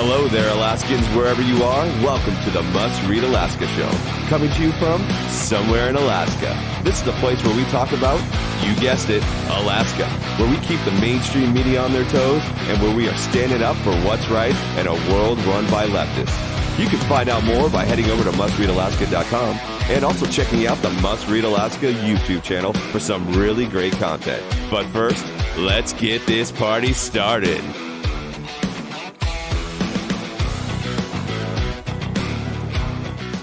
Hello there, Alaskans, wherever you are. Welcome to the Must Read Alaska Show, coming to you from somewhere in Alaska. This is the place where we talk about, you guessed it, Alaska, where we keep the mainstream media on their toes and where we are standing up for what's right in a world run by leftists. You can find out more by heading over to mustreadalaska.com and also checking out the Must Read Alaska YouTube channel for some really great content. But first, let's get this party started.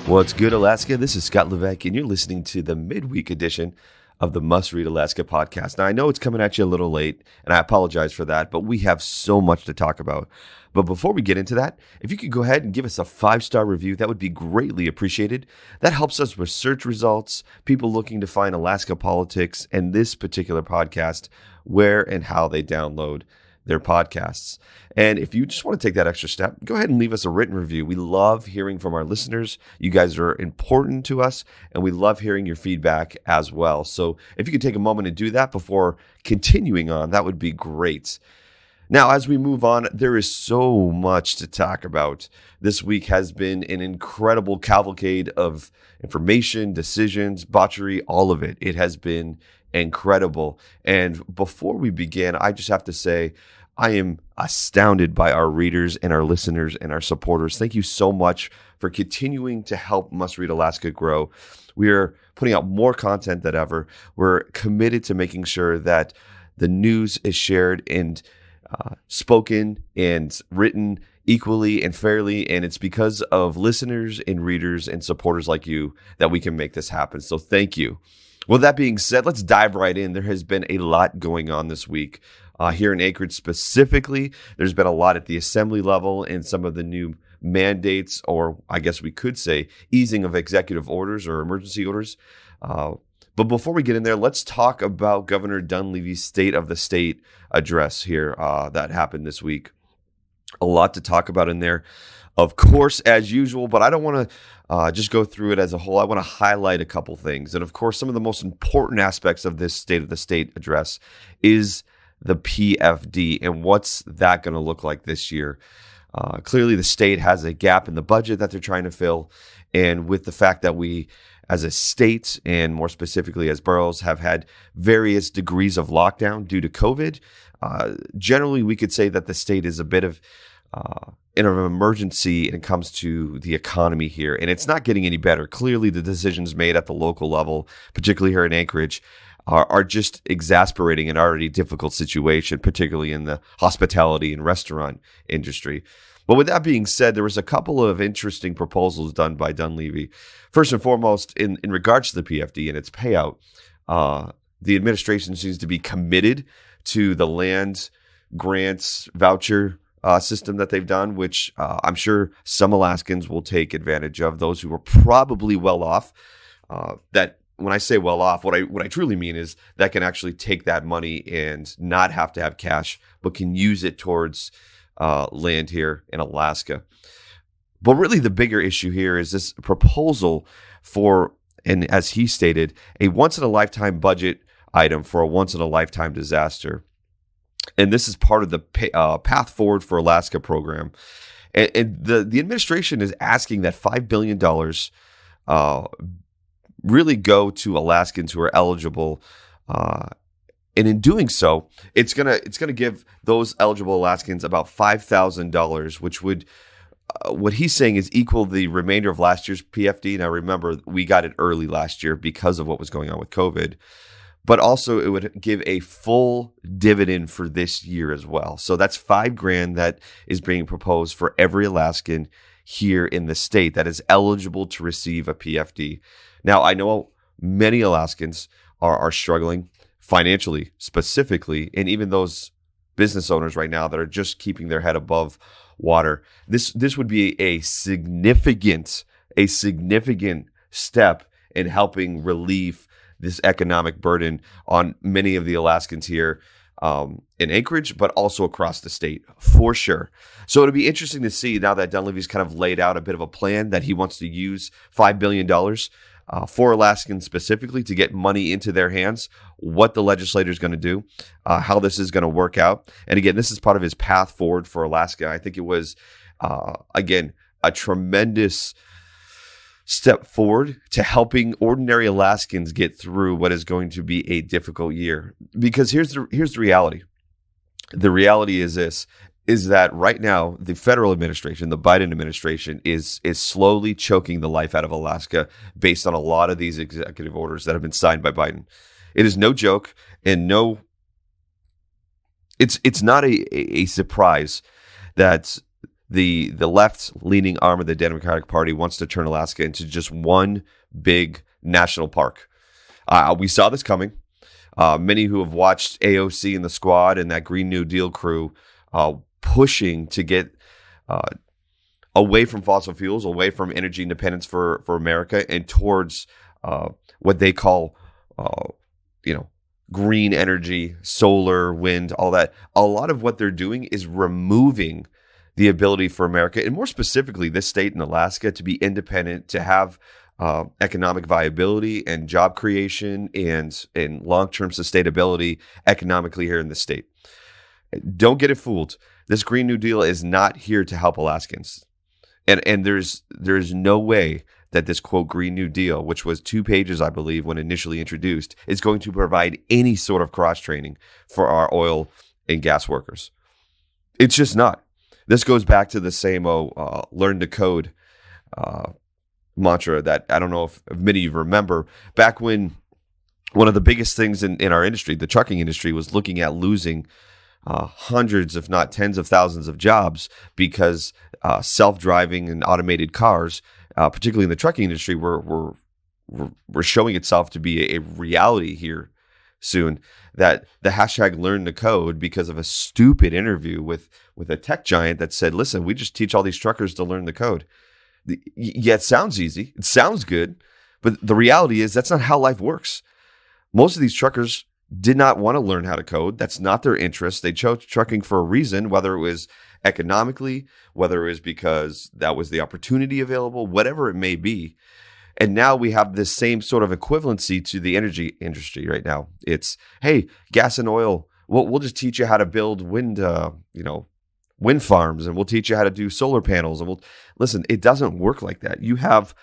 What's good, Alaska? This is Scott Levesque, and you're listening to the Midweek Edition of the Must Read Alaska podcast. Now, I know it's coming at you a little late, and I apologize for that, but we have so much to talk about. But before we get into that, if you could go ahead and give us a 5-star review, that would be greatly appreciated. That helps us with search results, people looking to find Alaska politics, and this particular podcast, where and how they download their podcasts. And if you just want to take that extra step, go ahead and leave us a written review. We love hearing from our listeners. You guys are important to us, and we love hearing your feedback as well. So if you could take a moment to do that before continuing on, that would be great. Now, as we move on, there is so much to talk about. This week has been an incredible cavalcade of information, decisions, botchery, all of it. It has been incredible. And before we begin, I just have to say, I am astounded by our readers and our listeners and our supporters. Thank you so much for continuing to help Must Read Alaska grow. We are putting out more content than ever. We're committed to making sure that the news is shared and spoken and written equally and fairly, and it's because of listeners and readers and supporters like you that we can make this happen. So thank you. Well, that being said, let's dive right in. There has been a lot going on this week. Here in Anchorage specifically, there's been a lot at the assembly level and some of the new mandates, or I guess we could say easing of executive orders or emergency orders. But before we get in there, let's talk about Governor Dunleavy's State of the State address here that happened this week. A lot to talk about in there, of course, as usual, but I don't want to just go through it as a whole. I want to highlight a couple things. And of course, some of the most important aspects of this State of the State address is the PFD and what's that going to look like this year. Clearly, the state has a gap in the budget that they're trying to fill. And with the fact that we, as a state, and more specifically as boroughs, have had various degrees of lockdown due to COVID, generally we could say that the state is a bit of in an emergency when it comes to the economy here. And it's not getting any better. Clearly, the decisions made at the local level, particularly here in Anchorage, are just exasperating an already difficult situation, particularly in the hospitality and restaurant industry. But with that being said, there was a couple of interesting proposals done by Dunleavy. First and foremost, in regards to the PFD and its payout, the administration seems to be committed to the land grants voucher system that they've done, which I'm sure some Alaskans will take advantage of, those who are probably well off. That when I say well off, what I truly mean is that can actually take that money and not have to have cash, but can use it towards land here in Alaska. But really the bigger issue here is this proposal for, and as he stated, a once-in-a-lifetime budget item for a once-in-a-lifetime disaster. And this is part of the Path Forward for Alaska program. And the administration is asking that $5 billion really go to Alaskans who are eligible. And in doing so, it's gonna give those eligible Alaskans about $5,000, which would, what he's saying is equal the remainder of last year's PFD. Now, remember, we got it early last year because of what was going on with COVID. But also it would give a full dividend for this year as well. So that's $5,000 that is being proposed for every Alaskan here in the state that is eligible to receive a PFD. Now, I know many Alaskans are struggling financially, specifically, and even those business owners right now that are just keeping their head above water. This would be a significant step in helping relieve this economic burden on many of the Alaskans here in Anchorage, but also across the state, for sure. So it'll be interesting to see now that Dunleavy's kind of laid out a bit of a plan that he wants to use $5 billion for Alaskans specifically to get money into their hands, what the legislator is going to do, how this is going to work out. And again, this is part of his Path Forward for Alaska. I think it was again, a tremendous step forward to helping ordinary Alaskans get through what is going to be a difficult year. Because here's the reality. The reality is this, is that right now, the federal administration, the Biden administration, is slowly choking the life out of Alaska based on a lot of these executive orders that have been signed by Biden. It is no joke, and it's not a surprise that the left-leaning arm of the Democratic Party wants to turn Alaska into just one big national park. We saw this coming. Many who have watched AOC and the Squad and that Green New Deal crew pushing to get away from fossil fuels, away from energy independence for America, and towards what they call, green energy, solar, wind, all that. A lot of what they're doing is removing the ability for America, and more specifically this state in Alaska, to be independent, to have economic viability and job creation and long-term sustainability economically here in the state. Don't get it fooled. This Green New Deal is not here to help Alaskans. And there's no way that this, quote, Green New Deal, which was 2 pages, I believe, when initially introduced, is going to provide any sort of cross-training for our oil and gas workers. It's just not. This goes back to the same learn to code mantra that I don't know if many of you remember. Back when one of the biggest things in our industry, the trucking industry, was looking at losing hundreds, if not tens of thousands of jobs because self-driving and automated cars, particularly in the trucking industry, were showing itself to be a reality here soon. That the hashtag learn to code, because of a stupid interview with a tech giant that said, listen, we just teach all these truckers to learn the code. Yeah, it sounds easy. It sounds good. But the reality is that's not how life works. Most of these truckers did not want to learn how to code. That's not their interest. They chose trucking for a reason, whether it was economically, whether it was because that was the opportunity available, whatever it may be. And now we have this same sort of equivalency to the energy industry right now. It's, hey, gas and oil, we'll just teach you how to build wind farms, and we'll teach you how to do solar panels. And listen, it doesn't work like that. You have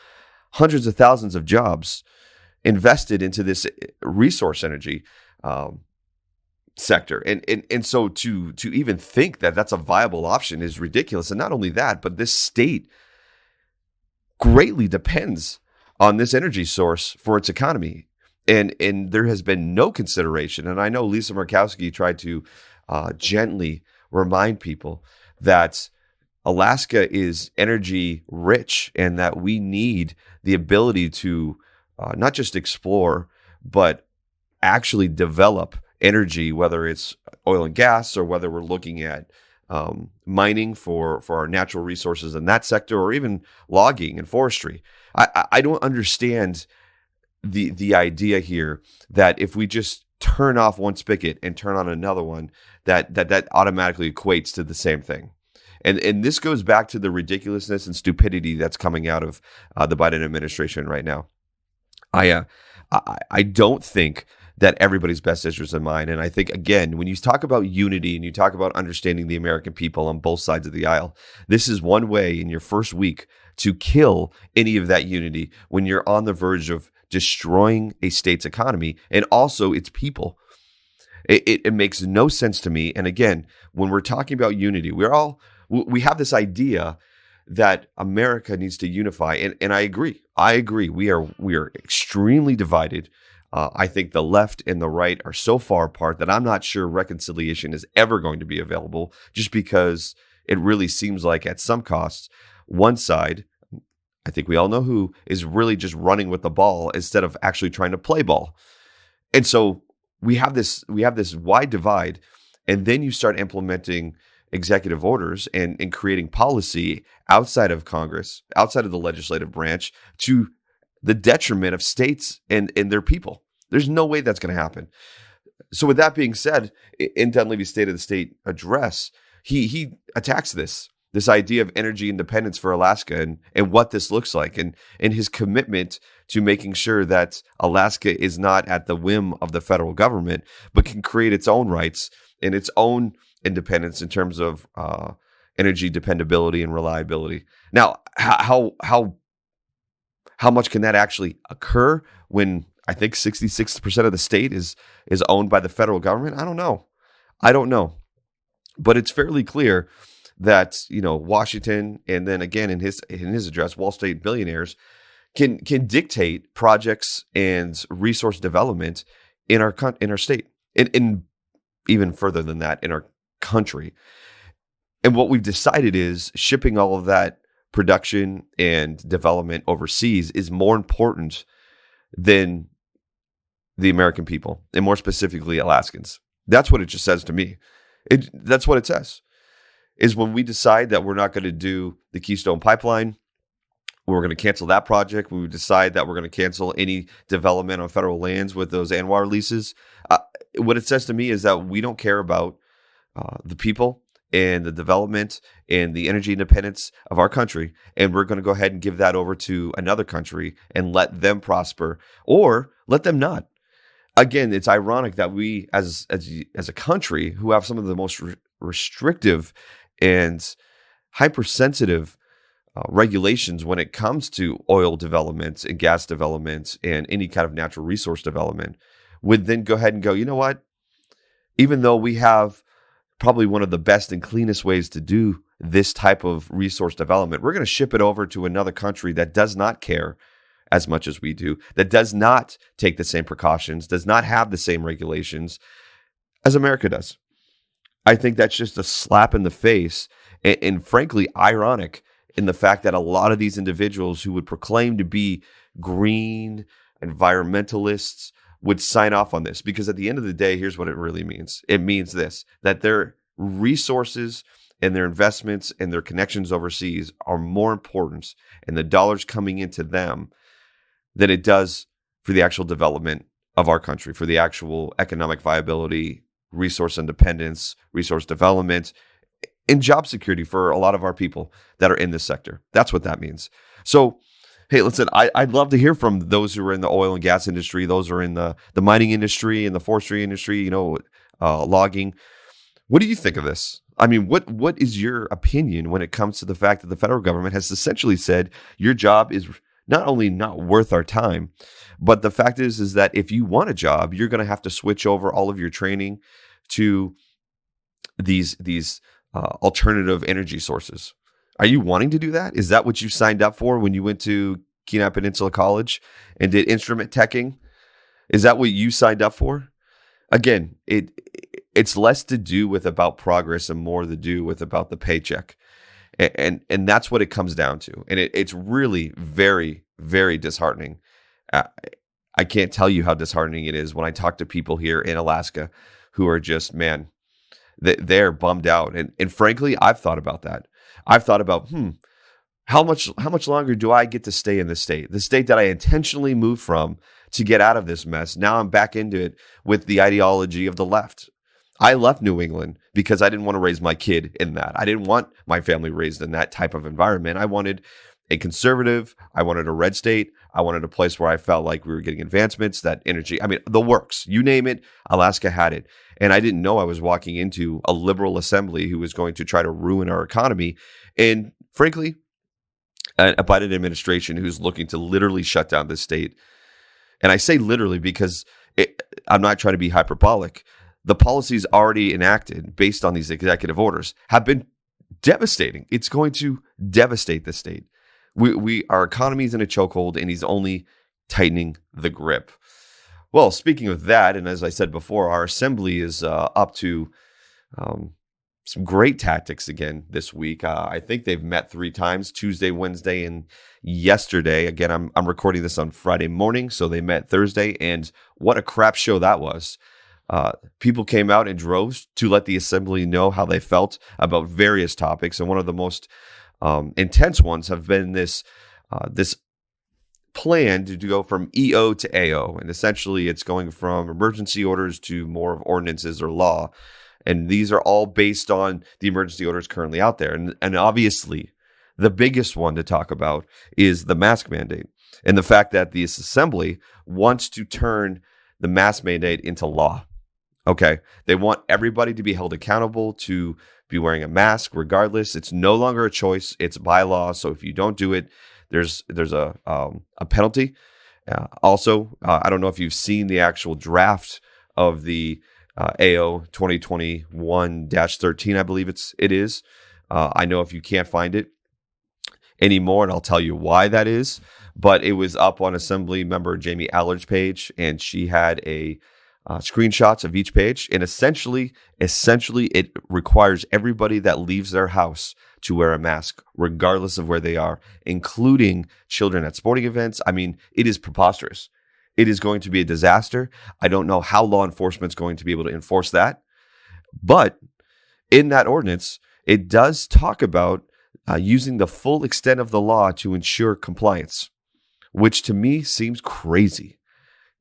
hundreds of thousands of jobs invested into this resource energy sector. And so to even think that that's a viable option is ridiculous. And not only that, but this state greatly depends on this energy source for its economy. And there has been no consideration. And I know Lisa Murkowski tried to gently remind people that Alaska is energy rich and that we need the ability to not just explore, but actually develop energy, whether it's oil and gas or whether we're looking at mining for our natural resources in that sector, or even logging and forestry. I don't understand the idea here that if we just turn off one spigot and turn on another one, that automatically equates to the same thing. And this goes back to the ridiculousness and stupidity that's coming out of the Biden administration right now. I don't think that everybody's best interest in mind. And I think, again, when you talk about unity and you talk about understanding the American people on both sides of the aisle, this is one way in your first week to kill any of that unity when you're on the verge of destroying a state's economy and also its people. It makes no sense to me. And again, when we're talking about unity, we have this idea that America needs to unify. And I agree. We are extremely divided. I think the left and the right are so far apart that I'm not sure reconciliation is ever going to be available, just because it really seems like at some costs, one side, I think we all know who, is really just running with the ball instead of actually trying to play ball. And so we have this wide divide, and then you start implementing executive orders and creating policy outside of Congress, outside of the legislative branch, to the detriment of states and their people. There's no way that's going to happen. So with that being said, in Dunleavy's State of the State address, he attacks this idea of energy independence for Alaska and what this looks like, and his commitment to making sure that Alaska is not at the whim of the federal government, but can create its own rights and its own independence in terms of energy dependability and reliability. Now, how much can that actually occur when I think 66% of the state is owned by the federal government? I don't know. But it's fairly clear that, Washington, and then again in his address, Wall Street billionaires can dictate projects and resource development in our state, and even further than that, in our country. And what we've decided is shipping all of that production and development overseas is more important than the American people, and more specifically Alaskans. That's what it just says to me. That's what it says, is when we decide that we're not going to do the Keystone Pipeline, we're going to cancel that project. We would decide that we're going to cancel any development on federal lands with those ANWR leases. What it says to me is that we don't care about the people and the development and the energy independence of our country, and we're going to go ahead and give that over to another country and let them prosper, or let them not. Again, it's ironic that we, as a country who have some of the most restrictive and hypersensitive regulations when it comes to oil development and gas development and any kind of natural resource development, would then go ahead and go, you know what? Even though we have probably one of the best and cleanest ways to do this type of resource development, we're going to ship it over to another country that does not care as much as we do, that does not take the same precautions, does not have the same regulations as America does. I think that's just a slap in the face, and frankly ironic, in the fact that a lot of these individuals who would proclaim to be green environmentalists would sign off on this. Because at the end of the day, here's what it really means. It means this, that their resources and their investments and their connections overseas are more important, and the dollars coming into them, than it does for the actual development of our country, for the actual economic viability, resource independence, resource development, and job security for a lot of our people that are in this sector. That's what that means. So, hey, listen, I'd love to hear from those who are in the oil and gas industry, those who are in the mining industry and the forestry industry, logging. What do you think of this? I mean, what is your opinion when it comes to the fact that the federal government has essentially said your job is not only not worth our time, but the fact is that if you want a job, you're going to have to switch over all of your training to these alternative energy sources. Are you wanting to do that? Is that what you signed up for when you went to Kenai Peninsula College and did instrument teching? Is that what you signed up for? Again, it's less to do with about progress and more to do with about the paycheck. And that's what it comes down to. And it's really very, very disheartening. I can't tell you how disheartening it is when I talk to people here in Alaska who are just, man, they're bummed out. And frankly, I've thought about that. I've thought about, how much longer do I get to stay in the state that I intentionally moved from to get out of this mess? Now I'm back into it with the ideology of the left. I left New England because I didn't want to raise my kid in that. I didn't want my family raised in that type of environment. I wanted a conservative. I wanted a red state. I wanted a place where I felt like we were getting advancements, that energy. I mean, the works, you name it, Alaska had it. And I didn't know I was walking into a liberal assembly who was going to try to ruin our economy. And frankly, a Biden administration who's looking to literally shut down this state. And I say literally because I'm not trying to be hyperbolic. The policies already enacted based on these executive orders have been devastating. It's going to devastate the state. Our economy is in a chokehold, and he's only tightening the grip. Well, speaking of that, and as I said before, our assembly is up to some great tactics again this week. I think they've met 3 times: Tuesday, Wednesday, and yesterday. Again, I'm recording this on Friday morning, so they met Thursday, and what a crap show that was. People came out in droves to let the assembly know how they felt about various topics, and one of the most intense ones have been this plan to go from EO to AO, and essentially it's going from emergency orders to more of ordinances or law, and these are all based on the emergency orders currently out there. And obviously, the biggest one to talk about is the mask mandate, and the fact that this assembly wants to turn the mask mandate into law. Okay. They want everybody to be held accountable to be wearing a mask regardless. It's no longer a choice. It's by law. So if you don't do it, there's a penalty. I don't know if you've seen the actual draft of the AO 2021-13, I believe it is. I know if you can't find it anymore, and I'll tell you why that is, but it was up on Assembly member Jamie Allard's page, and she had a screenshots of each page, and essentially it requires everybody that leaves their house to wear a mask, regardless of where they are, including children at sporting events. I mean, it is preposterous. It is going to be a disaster. I don't know how law enforcement is going to be able to enforce that, but in that ordinance, it does talk about using the full extent of the law to ensure compliance, which to me seems crazy.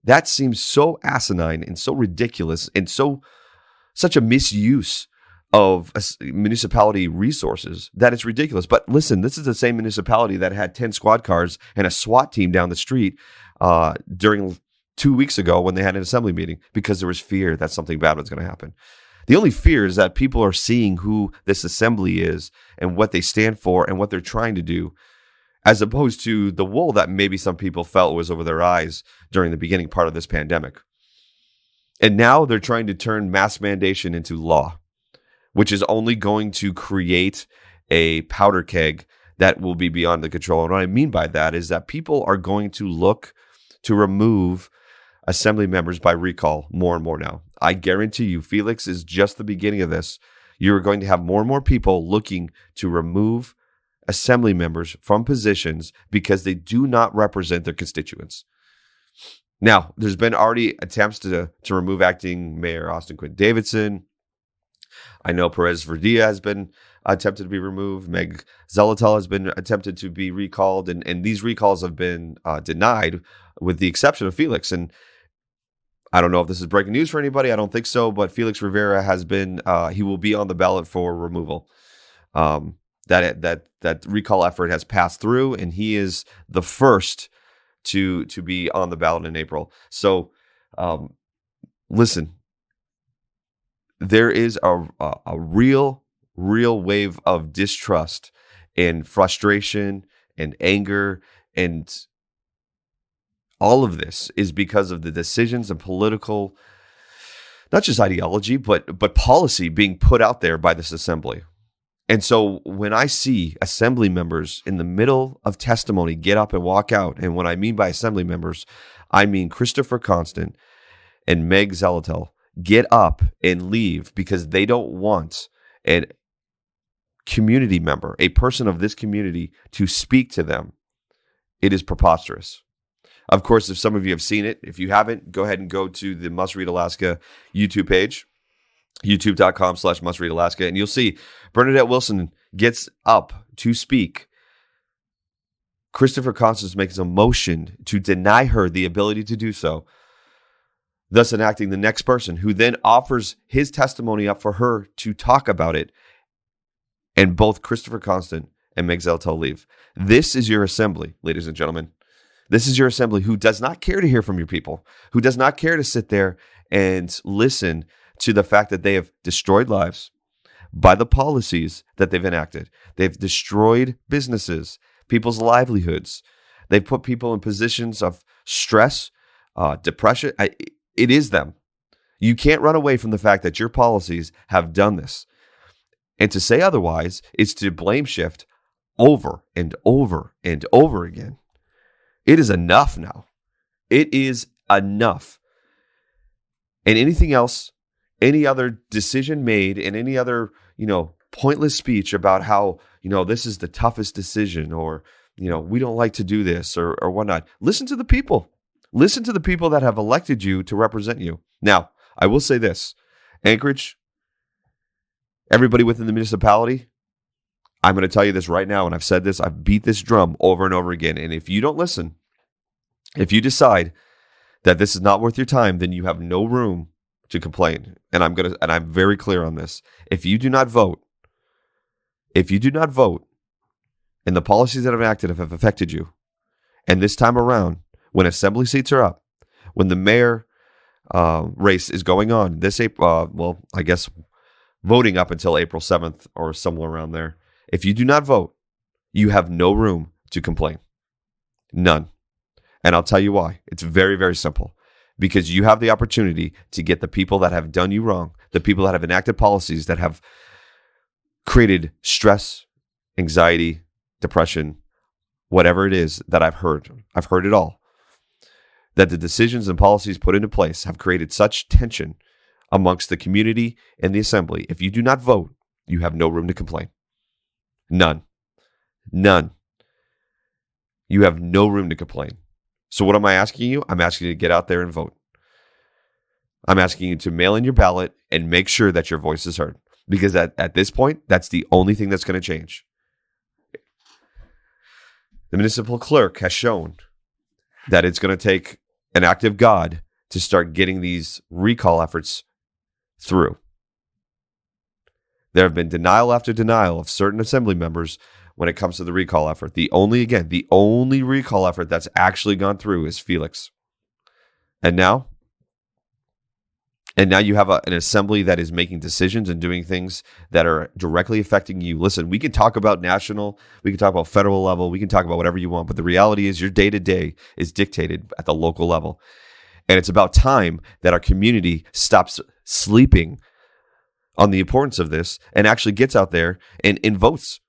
That seems so asinine and so ridiculous and such a misuse of municipality resources that it's ridiculous. But listen, this is the same municipality that had 10 squad cars and a SWAT team down the street during 2 weeks ago when they had an assembly meeting because there was fear that something bad was going to happen. The only fear is that people are seeing who this assembly is and what they stand for and what they're trying to do, as opposed to the wool that maybe some people felt was over their eyes during the beginning part of this pandemic. And now they're trying to turn mask mandation into law, which is only going to create a powder keg that will be beyond the control. And what I mean by that is that people are going to look to remove assembly members by recall more and more now. I guarantee you, Felix is just the beginning of this. You're going to have more and more people looking to remove assembly members from positions because they do not represent their constituents. Now, there's been already attempts to remove acting Mayor Austin Quinn Davidson. I know Perez Verdilla has been attempted to be removed. Meg Zelatel has been attempted to be recalled, and these recalls have been denied with the exception of Felix. And I don't know if this is breaking news for anybody. I don't think so, but Felix Rivera has been, he will be on the ballot for removal. That recall effort has passed through, and he is the first to be on the ballot in April. So, listen, there is a real wave of distrust and frustration and anger, and all of this is because of the decisions and political, not just ideology, but policy being put out there by this assembly. And so when I see assembly members in the middle of testimony get up and walk out, and what I mean by assembly members, I mean Christopher Constant and Meg Zelatel get up and leave because they don't want a community member, a person of this community, to speak to them. It is preposterous. Of course, if some of you have seen it, if you haven't, go ahead and go to the Must Read Alaska YouTube page, youtube.com/mustreadalaska, and you'll see Bernadette Wilson gets up to speak. Christopher Constance makes a motion to deny her the ability to do so, thus enacting the next person, who then offers his testimony up for her to talk about it. And both Christopher Constant and Meg Zelatel leave. This is your assembly, ladies and gentlemen. This is your assembly who does not care to hear from your people, who does not care to sit there and listen to the fact that they have destroyed lives by the policies that they've enacted. They've destroyed businesses, people's livelihoods. They've put people in positions of stress, depression. It is them. You can't run away from the fact that your policies have done this. And to say otherwise is to blame shift over and over and over again. It is enough now. It is enough. And anything else, any other decision made, and any other, pointless speech about how, this is the toughest decision, or, we don't like to do this, or whatnot. Listen to the people. Listen to the people that have elected you to represent you. Now, I will say this. Anchorage, everybody within the municipality, I'm going to tell you this right now, and I've said this, I've beat this drum over and over again. And if you don't listen, if you decide that this is not worth your time, then you have no room to complain. And I'm very clear on this. If you do not vote, and the policies that have acted have affected you, and this time around, when assembly seats are up, when the mayor race is going on this April. Well, I guess voting up until April 7th or somewhere around there. If you do not vote, you have no room to complain. None. And I'll tell you why. It's very, very simple. Because you have the opportunity to get the people that have done you wrong, the people that have enacted policies that have created stress, anxiety, depression, whatever it is that I've heard. I've heard it all. That the decisions and policies put into place have created such tension amongst the community and the assembly. If you do not vote, you have no room to complain. None. None. You have no room to complain. So what am I asking you? I'm asking you to get out there and vote. I'm asking you to mail in your ballot and make sure that your voice is heard. Because at this point, that's the only thing that's going to change. The municipal clerk has shown that it's going to take an act of God to start getting these recall efforts through. There have been denial after denial of certain assembly members when it comes to the recall effort. The only recall effort that's actually gone through is Felix. And now you have an assembly that is making decisions and doing things that are directly affecting you. Listen, we can talk about national, we can talk about federal level, we can talk about whatever you want, but the reality is your day-to-day is dictated at the local level. And it's about time that our community stops sleeping on the importance of this and actually gets out there and votes.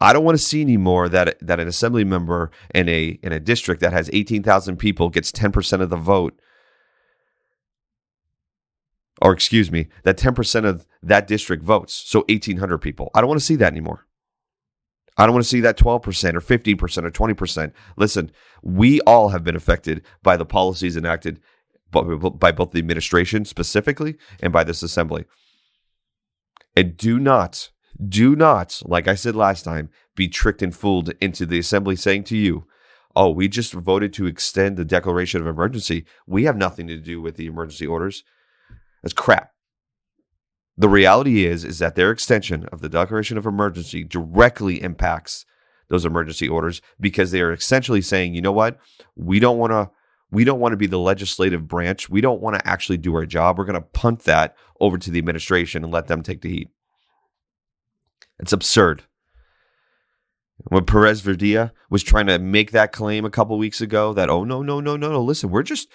I don't want to see anymore that an assembly member in a district that has 18,000 people gets 10% of the vote. Or excuse me, that 10% of that district votes. So 1,800 people. I don't want to see that anymore. I don't want to see that 12% or 15% or 20%. Listen, we all have been affected by the policies enacted by both the administration specifically and by this assembly. And do not, like I said last time, be tricked and fooled into the assembly saying to you, oh, we just voted to extend the declaration of emergency. We have nothing to do with the emergency orders. That's crap. The reality is that their extension of the declaration of emergency directly impacts those emergency orders because they are essentially saying, you know what? We don't want to be the legislative branch. We don't want to actually do our job. We're going to punt that over to the administration and let them take the heat. It's absurd. When Perez Verdilla was trying to make that claim a couple weeks ago that, oh, no, listen, we're just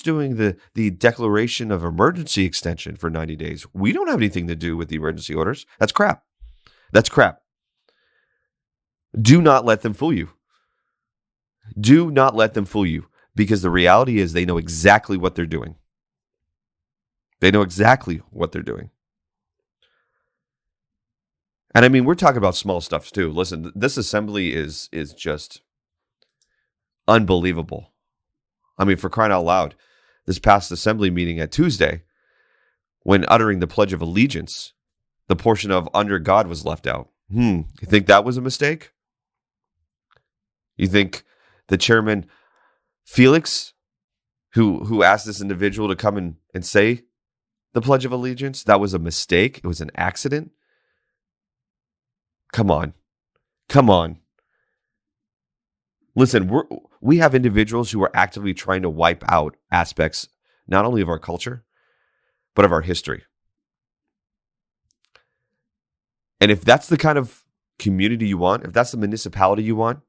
doing the declaration of emergency extension for 90 days. We don't have anything to do with the emergency orders. That's crap. That's crap. Do not let them fool you. Do not let them fool you because the reality is they know exactly what they're doing. They know exactly what they're doing. And I mean, we're talking about small stuff too. Listen, this assembly is just unbelievable. I mean, for crying out loud, this past assembly meeting at Tuesday, when uttering the Pledge of Allegiance, the portion of under God was left out. You think that was a mistake? You think the chairman, Felix, who asked this individual to come and say the Pledge of Allegiance, that was a mistake? It was an accident? Come on. Listen, we have individuals who are actively trying to wipe out aspects, not only of our culture, but of our history. And if that's the kind of community you want, if that's the municipality you want,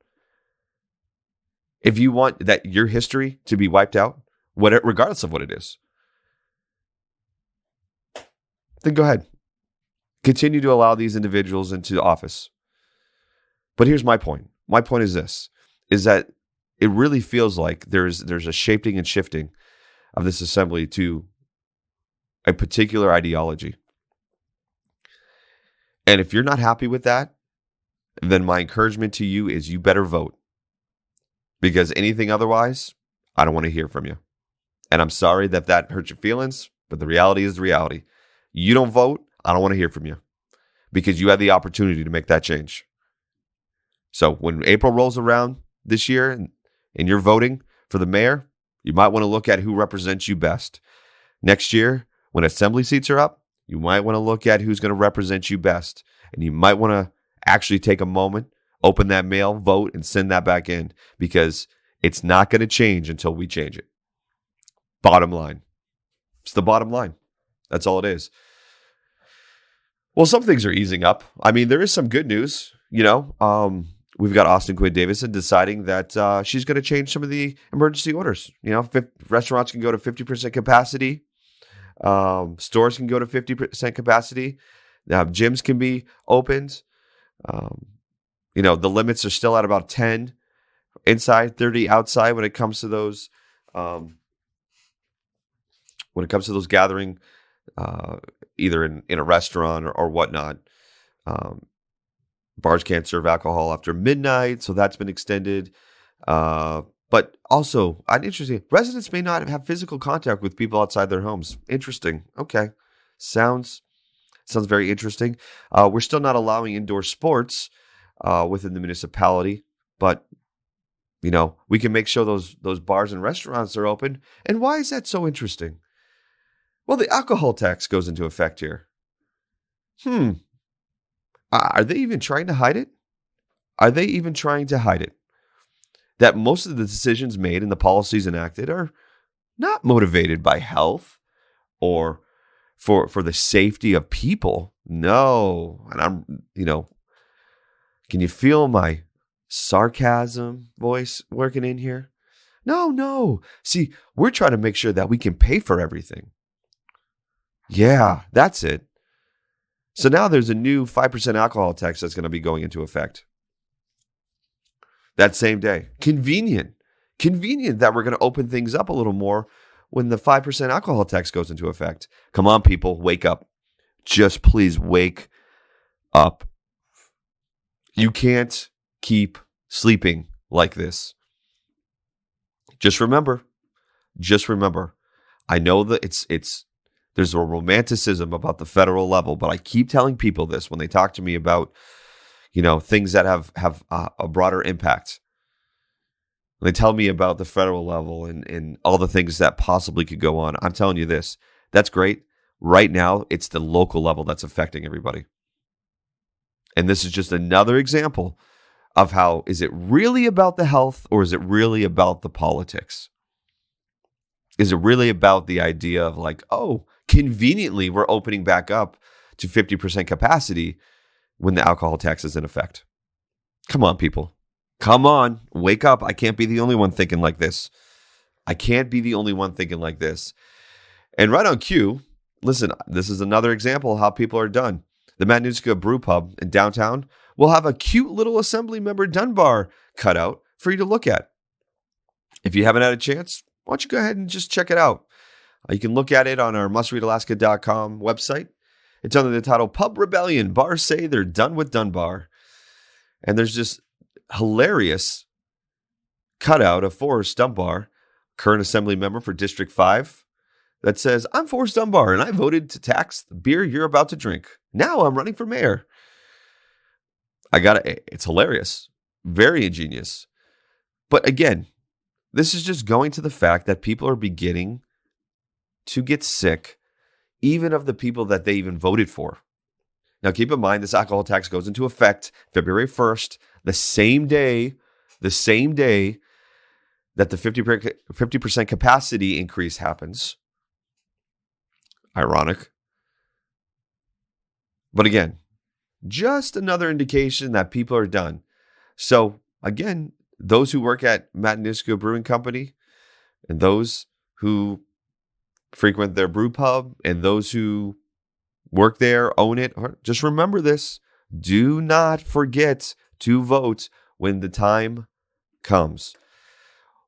if you want that your history to be wiped out, regardless of what it is, then go ahead. Continue to allow these individuals into office. But here's my point. My point is this, is that it really feels like there's a shaping and shifting of this assembly to a particular ideology. And if you're not happy with that, then my encouragement to you is you better vote. Because anything otherwise, I don't want to hear from you. And I'm sorry that hurts your feelings, but the reality is the reality. You don't vote, I don't want to hear from you because you had the opportunity to make that change. So when April rolls around this year and you're voting for the mayor, you might want to look at who represents you best. Next year, when assembly seats are up, you might want to look at who's going to represent you best. And you might want to actually take a moment, open that mail, vote, and send that back in because it's not going to change until we change it. Bottom line. It's the bottom line. That's all it is. Well, some things are easing up. I mean, there is some good news. We've got Austin Quinn Davison deciding that she's going to change some of the emergency orders. Restaurants can go to 50% capacity. Stores can go to 50% capacity. Gyms can be opened. The limits are still at about 10 inside, 30 outside when it comes to those. When it comes to those gathering, either in a restaurant or whatnot. Bars can't serve alcohol after midnight, so that's been extended. But also, interesting, residents may not have physical contact with people outside their homes. Interesting. Okay. Sounds very interesting. We're still not allowing indoor sports within the municipality, but we can make sure those bars and restaurants are open. And why is that so interesting? Well, the alcohol tax goes into effect here. Are they even trying to hide it? That most of the decisions made and the policies enacted are not motivated by health or for the safety of people. No. And can you feel my sarcasm voice working in here? No. See, we're trying to make sure that we can pay for everything. Yeah, that's it. So now there's a new 5% alcohol tax that's going to be going into effect that same day. Convenient that we're going to open things up a little more when the 5% alcohol tax goes into effect. Come on, people, wake up. Just please wake up. You can't keep sleeping like this. Just remember. I know that there's a romanticism about the federal level, but I keep telling people this when they talk to me about, things that have a broader impact. When they tell me about the federal level and all the things that possibly could go on, I'm telling you this. That's great. Right now, it's the local level that's affecting everybody. And this is just another example of how, is it really about the health or is it really about the politics? Is it really about the idea of conveniently, we're opening back up to 50% capacity when the alcohol tax is in effect? Come on, people. Come on. Wake up. I can't be the only one thinking like this. And right on cue, listen, this is another example of how people are done. The Matanuska Brew Pub in downtown will have a cute little Assembly member Dunbar cutout for you to look at. If you haven't had a chance, why don't you go ahead and just check it out? You can look at it on our mustreadalaska.com website. It's under the title Pub Rebellion. Bars say they're done with Dunbar. And there's this hilarious cutout of Forrest Dunbar, current Assembly member for District 5, that says, "I'm Forrest Dunbar, and I voted to tax the beer you're about to drink. Now I'm running for mayor." It's hilarious. Very ingenious. But again, this is just going to the fact that people are beginning to get sick, even of the people that they even voted for. Now, keep in mind, this alcohol tax goes into effect February 1st, the same day that the 50% capacity increase happens. Ironic. But again, just another indication that people are done. So again, those who work at Matanuska Brewing Company and those who frequent their brew pub and those who work there, own it, just remember this. Do not forget to vote when the time comes.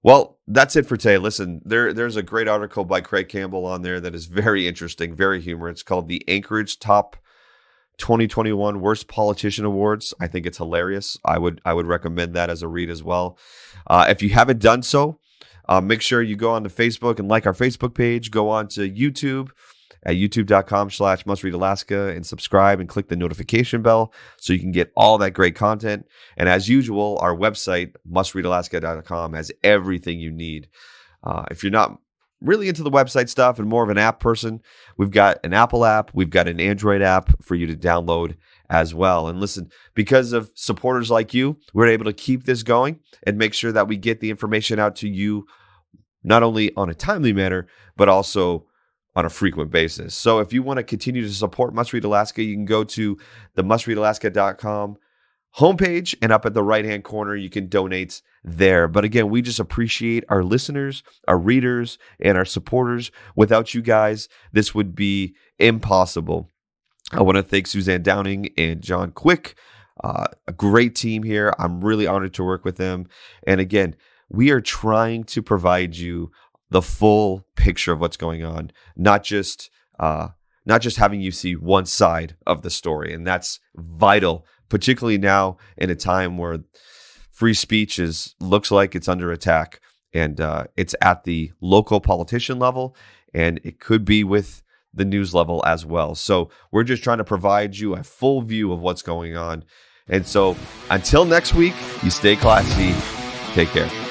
Well, that's it for today. Listen, there's a great article by Craig Campbell on there that is very interesting, very humorous. It's called the Anchorage Top 2021 Worst Politician Awards. I think it's hilarious. I would recommend that as a read as well. If you haven't done so, make sure you go on to Facebook and like our Facebook page. Go on to YouTube at youtube.com/mustreadalaska and subscribe and click the notification bell so you can get all that great content. And as usual, our website, mustreadalaska.com, has everything you need. If you're not really into the website stuff and more of an app person, we've got an Apple app, we've got an Android app for you to download as well. And listen, because of supporters like you, we're able to keep this going and make sure that we get the information out to you not only on a timely manner, but also on a frequent basis. So if you want to continue to support Must Read Alaska, you can go to the mustreadalaska.com homepage, and up at the right-hand corner, you can donate there. But again, we just appreciate our listeners, our readers, and our supporters. Without you guys, this would be impossible. I want to thank Suzanne Downing and John Quick, a great team here. I'm really honored to work with them. And again, we are trying to provide you the full picture of what's going on, not just having you see one side of the story. And that's vital, particularly now in a time where free speech looks like it's under attack, and it's at the local politician level, and it could be with the news level as well. So we're just trying to provide you a full view of what's going on. And so until next week, you stay classy. Take care.